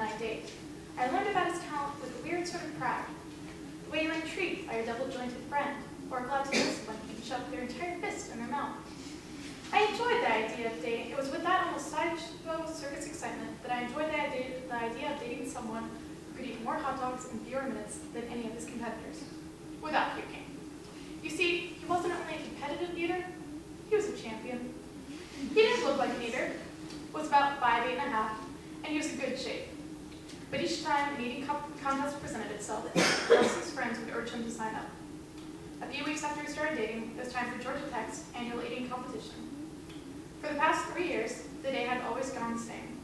men I date. I learned about his talent with a weird sort of pride. The way you're intrigued by your double-jointed friend, or glad to miss when you can shove their entire fist in their mouth. I enjoyed the idea of dating. It was with that almost sideshow circus excitement that I enjoyed the idea of dating someone who could eat more hot dogs in fewer minutes than any of his competitors, without puking. You see, he wasn't only a competitive eater, he was a champion. He didn't look like an eater, was about 5'8", and he was in good shape. But each time an eating contest presented itself, Nelson's friends would urge him to sign up. A few weeks after we started dating, it was time for Georgia Tech's annual eating competition. For the past 3 years, the day had always gone the same.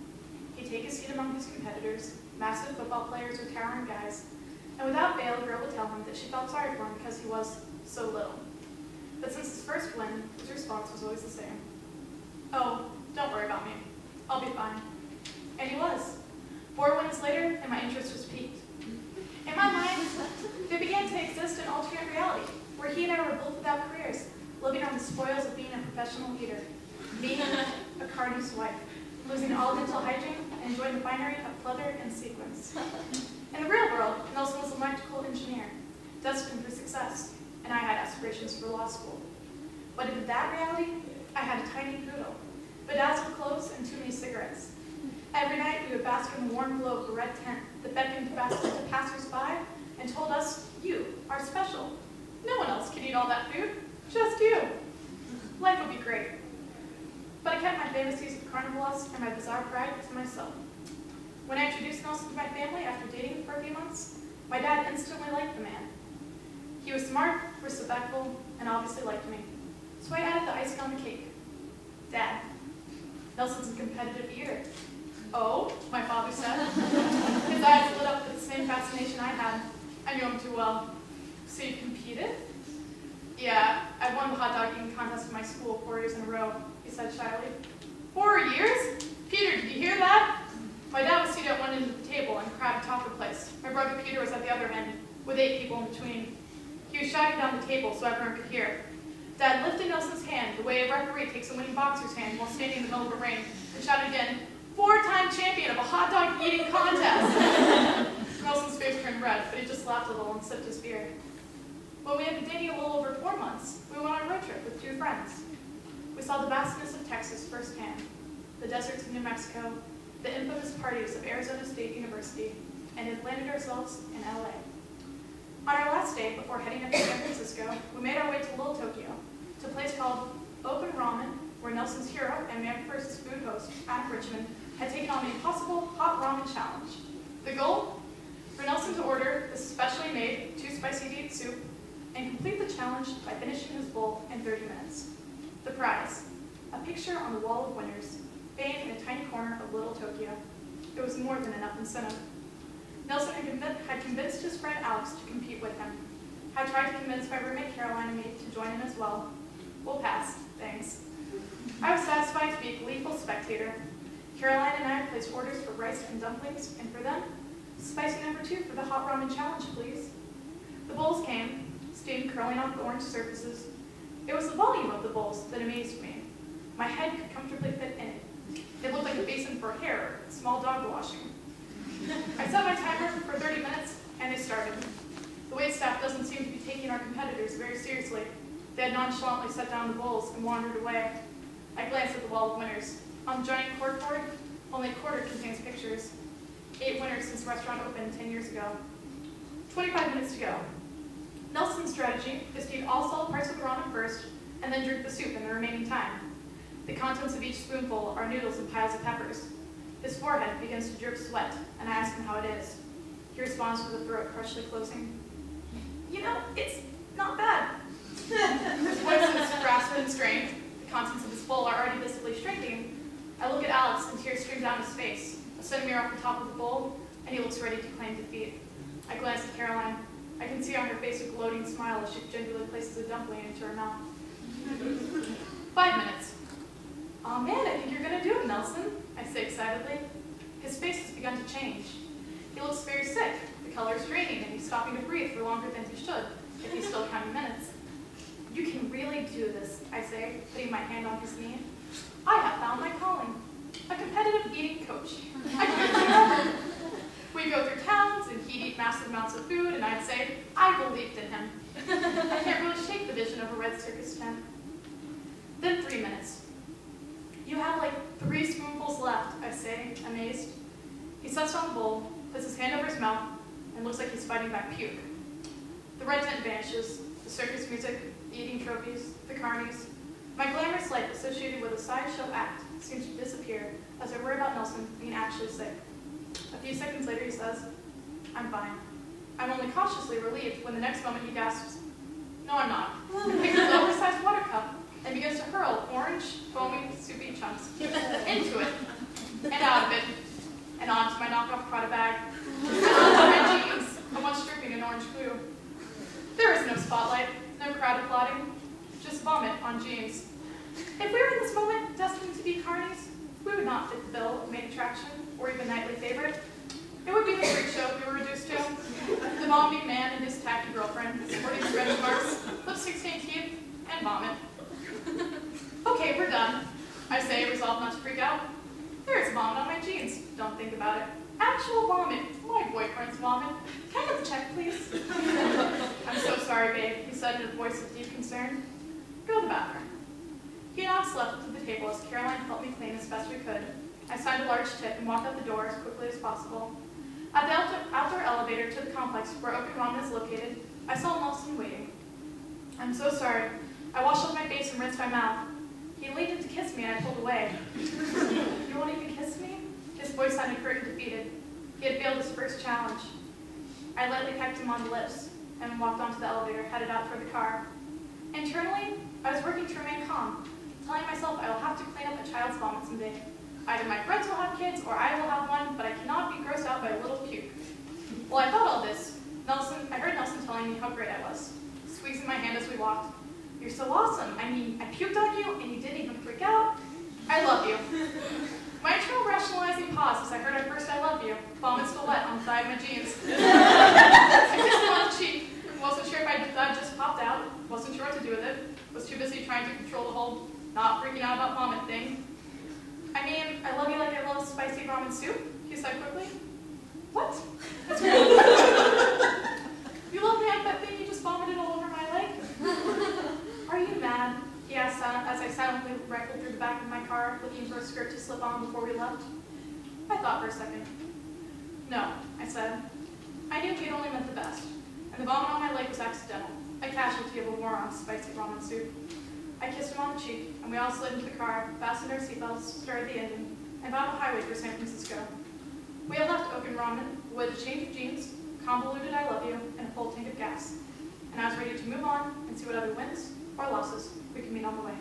He'd take his seat among his competitors, massive football players or towering guys, and without fail, the girl would tell him that she felt sorry for him because he was so little. But since his first win, his response was always the same. "Oh, don't worry about me. I'll be fine." And he was. 4 wins later, and my interest was piqued. In my mind, there began to exist an alternate reality, where he and I were both without careers, living on the spoils of being a professional eater, being a Carney's wife, losing all dental hygiene, and enjoying the finery of pleather and sequins. In the real world, Nelson was a electrical engineer, destined for success, and I had aspirations for law school. But in that reality, I had a tiny poodle, bedazzled clothes, and too many cigarettes. Every night, we would bask in the warm glow of a red tent that beckoned to passers-by and told us, "You are special. No one else can eat all that food, just you." Life would be great. But I kept my fantasies of carnivalist and my bizarre pride to myself. When I introduced Nelson to my family after dating for a few months, my dad instantly liked the man. He was smart, respectful, and obviously liked me. So I added the icing on the cake. "Dad, Nelson's a competitive eater." "Oh," my father said. His eyes lit up with the same fascination I had. I knew him too well. "So you competed?" "Yeah, I won the hot dog eating contest in my school 4 years in a row," he said shyly. 4 years? Peter, did you hear that?" My dad was seated at one end of the table and crowd topped the place. My brother Peter was at the other end, with 8 people in between. He was shouting down the table so everyone could hear. Dad lifted Nelson's hand the way a referee takes a winning boxer's hand while standing in the middle of a ring, and shouted again, "4-time champion of a hot dog eating contest." Nelson's face turned red, but he just laughed a little and sipped his beer. When we had been dating a little over 4 months, we went on a road trip with 2 friends. We saw the vastness of Texas firsthand, the deserts of New Mexico, the infamous parties of Arizona State University, and had landed ourselves in LA. On our last day before heading up to San Francisco, we made our way to Little Tokyo, to a place called Open Ramen, where Nelson's hero and Man First's food host, Adam Richmond, had taken on the impossible hot ramen challenge. The goal? For Nelson to order the specially made too spicy to eat soup and complete the challenge by finishing his bowl in 30 minutes. The prize, a picture on the wall of winners, baying in a tiny corner of Little Tokyo. It was more than enough incentive. Nelson had convinced his friend Alex to compete with him, had tried to convince my roommate Caroline and me to join in as well. We'll pass, thanks. I was satisfied to be a gleeful spectator. Caroline and I placed orders for rice and dumplings, and for them, spicy number 2 for the hot ramen challenge, please. The bowls came, steam curling off the orange surfaces. It was the volume of the bowls that amazed me. My head could comfortably fit in it. It looked like a basin for hair or small dog washing. I set my timer for 30 minutes, and they started. The waitstaff doesn't seem to be taking our competitors very seriously. They had nonchalantly set down the bowls and wandered away. I glanced at the wall of winners. On the giant corkboard, only a quarter contains pictures. 8 winners since the restaurant opened 10 years ago. 25 minutes to go. Nelson's strategy is to eat all solid parts of the ramen first, and then drink the soup in the remaining time. The contents of each spoonful are noodles and piles of peppers. His forehead begins to drip sweat, and I ask him how it is. He responds with a throat partially closing. "You know, it's not bad." His voice is raspy and strained. The contents of his bowl are already visibly shrinking. I look at Alex, and tears stream down his face, a centimeter off the top of the bowl, and he looks ready to claim defeat. I glance at Caroline. I can see on her face a gloating smile as she gingerly places a dumpling into her mouth. 5 minutes. "Oh man, I think you're gonna do it, Nelson," I say excitedly. His face has begun to change. He looks very sick. The color is draining, and he's stopping to breathe for longer than he should, if he's still counting minutes. "You can really do this," I say, putting my hand on his knee. "I have found my calling. A competitive eating coach. I can't give up." We'd go through towns, and he'd eat massive amounts of food, and I'd say, I believed in him. I can't really shake the vision of a red circus tent. Then 3 minutes. You have like 3 spoonfuls left, I say, amazed. He sets down the bowl, puts his hand over his mouth, and looks like he's fighting back puke. The red tent vanishes, the circus music, the eating trophies, the carnies. My glamorous life associated with a sideshow act seems to disappear as I worry about Nelson being actually sick. A few seconds later he says, I'm fine. I'm only cautiously relieved when the next moment he gasps, no, I'm not. Picks an oversized water cup and begins to hurl orange, foamy, soupy chunks into it, and out of it, and onto my knockoff Prada bag, and onto my jeans, a bunch dripping in orange glue. There is no spotlight, no crowd applauding, just vomit on jeans. If we were in this moment destined to be carnies, we would not fit the bill of main attraction or even nightly favorite. It would be the freak show we were reduced to. The vomiting man and his tacky girlfriend, sporting stretch marks, lip-16 teeth, and vomit. Okay, we're done, I say, resolved not to freak out. There's vomit on my jeans, don't think about it. Actual vomit, my boyfriend's vomit. Can I have the check, please? I'm so sorry, babe, he said in a voice of deep concern. Go to the bathroom. He and I left to the table as Caroline helped me clean as best we could. I signed a large tip and walked out the door as quickly as possible. At the outdoor elevator to the complex where Open Ramen is located, I saw Nelson waiting. I'm so sorry. I washed off my face and rinsed my mouth. He leaned in to kiss me and I pulled away. You won't even kiss me? His voice sounded hurt and defeated. He had failed his first challenge. I lightly pecked him on the lips and walked onto the elevator, headed out toward the car. Internally, I was working to remain calm, telling myself I will have to clean up a child's vomit someday. Either my friends will have kids or I will have one, but I cannot be grossed out by a little puke. While I thought all this, I heard Nelson telling me how great I was, squeezing my hand as we walked. You're so awesome. I mean, I puked on you and you didn't even freak out. I love you. My internal rationalizing paused as I heard at first I love you, vomit still wet on the side of my jeans. I kissed him on the cheek, wasn't sure if that just popped out, wasn't sure what to do with it, was too busy trying to control the whole not freaking out about vomit thing. I mean, I love you like I love spicy ramen soup, he said quickly. What? That's weird. You love me like that thing you just vomited all over my leg? Are you mad? He asked as I silently rifled through the back of my car, looking for a skirt to slip on before we left. I thought for a second. No, I said. I knew he had only meant the best, and the vomit on my leg was accidental, a casualty of a war on spicy ramen soup. I kissed him on the cheek, and we all slid into the car, fastened our seatbelts, started the engine, and found the highway for San Francisco. We had left Open Ramen with a change of jeans, convoluted I love you, and a full tank of gas. And I was ready to move on and see what other wins or losses we could meet on the way.